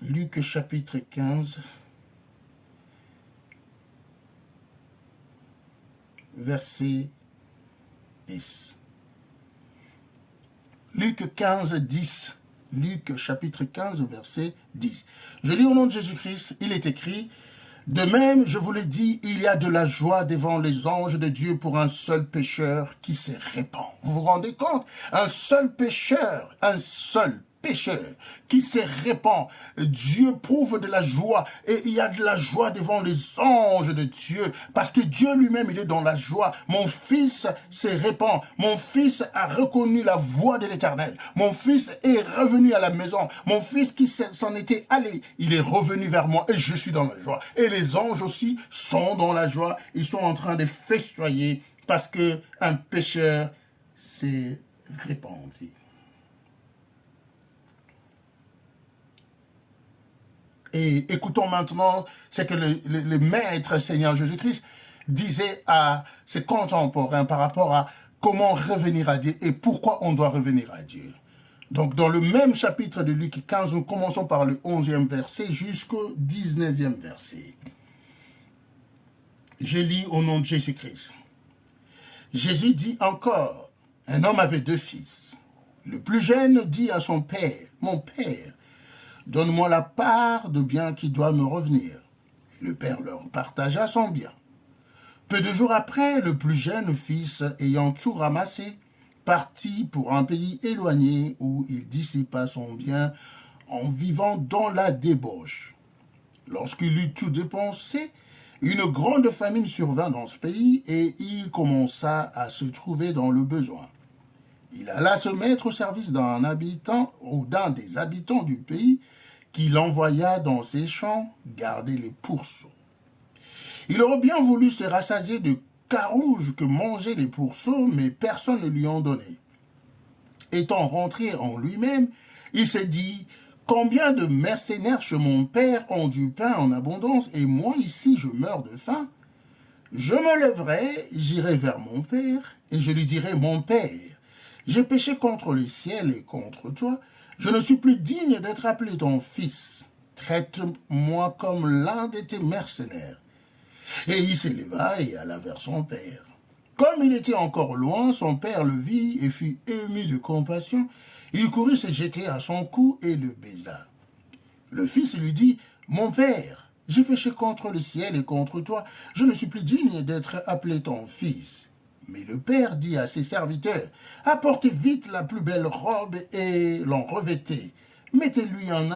Luc chapitre 15, verset 10. Luc 15, 10. Luc chapitre 15, verset 10. Je lis au nom de Jésus-Christ, il est écrit: de même, je vous l'ai dit, il y a de la joie devant les anges de Dieu pour un seul pécheur qui se répand. Vous vous rendez compte? Un seul pécheur qui se répand. Dieu prouve de la joie et il y a de la joie devant les anges de Dieu parce que Dieu lui-même, il est dans la joie. Mon fils se répand. Mon fils a reconnu la voix de l'Éternel. Mon fils est revenu à la maison. Mon fils qui s'en était allé, il est revenu vers moi et je suis dans la joie. Et les anges aussi sont dans la joie. Ils sont en train de festoyer parce que un pécheur s'est répandu. Et écoutons maintenant ce que le Maître Seigneur Jésus-Christ disait à ses contemporains par rapport à comment revenir à Dieu et pourquoi on doit revenir à Dieu. Donc, dans le même chapitre de Luc 15, nous commençons par le 11e verset jusqu'au 19e verset. Je lis au nom de Jésus-Christ. Jésus dit encore, un homme avait 2 fils. Le plus jeune dit à son père, « Mon père, donne-moi la part de bien qui doit me revenir. » Et le père leur partagea son bien. Peu de jours après, le plus jeune fils, ayant tout ramassé, partit pour un pays éloigné où il dissipa son bien en vivant dans la débauche. Lorsqu'il eut tout dépensé, une grande famine survint dans ce pays et il commença à se trouver dans le besoin. Il alla se mettre au service d'un habitant ou d'un des habitants du pays qui l'envoya dans ses champs garder les pourceaux. Il aurait bien voulu se rassasier de carouges que mangeaient les pourceaux, mais personne ne lui en donnait. Étant rentré en lui-même, il s'est dit « Combien de mercenaires chez mon père ont du pain en abondance, et moi ici je meurs de faim? Je me lèverai, j'irai vers mon père, et je lui dirai « Mon père, j'ai péché contre le ciel et contre toi, je ne suis plus digne d'être appelé ton fils. Traite-moi comme l'un de tes mercenaires. » Et il s'éleva et alla vers son père. Comme il était encore loin, son père le vit et fut ému de compassion. Il courut se jeter à son cou et le baisa. Le fils lui dit, « Mon père, j'ai péché contre le ciel et contre toi. Je ne suis plus digne d'être appelé ton fils. » Mais le père dit à ses serviteurs, « Apportez vite la plus belle robe et l'en revêtez. Mettez-lui un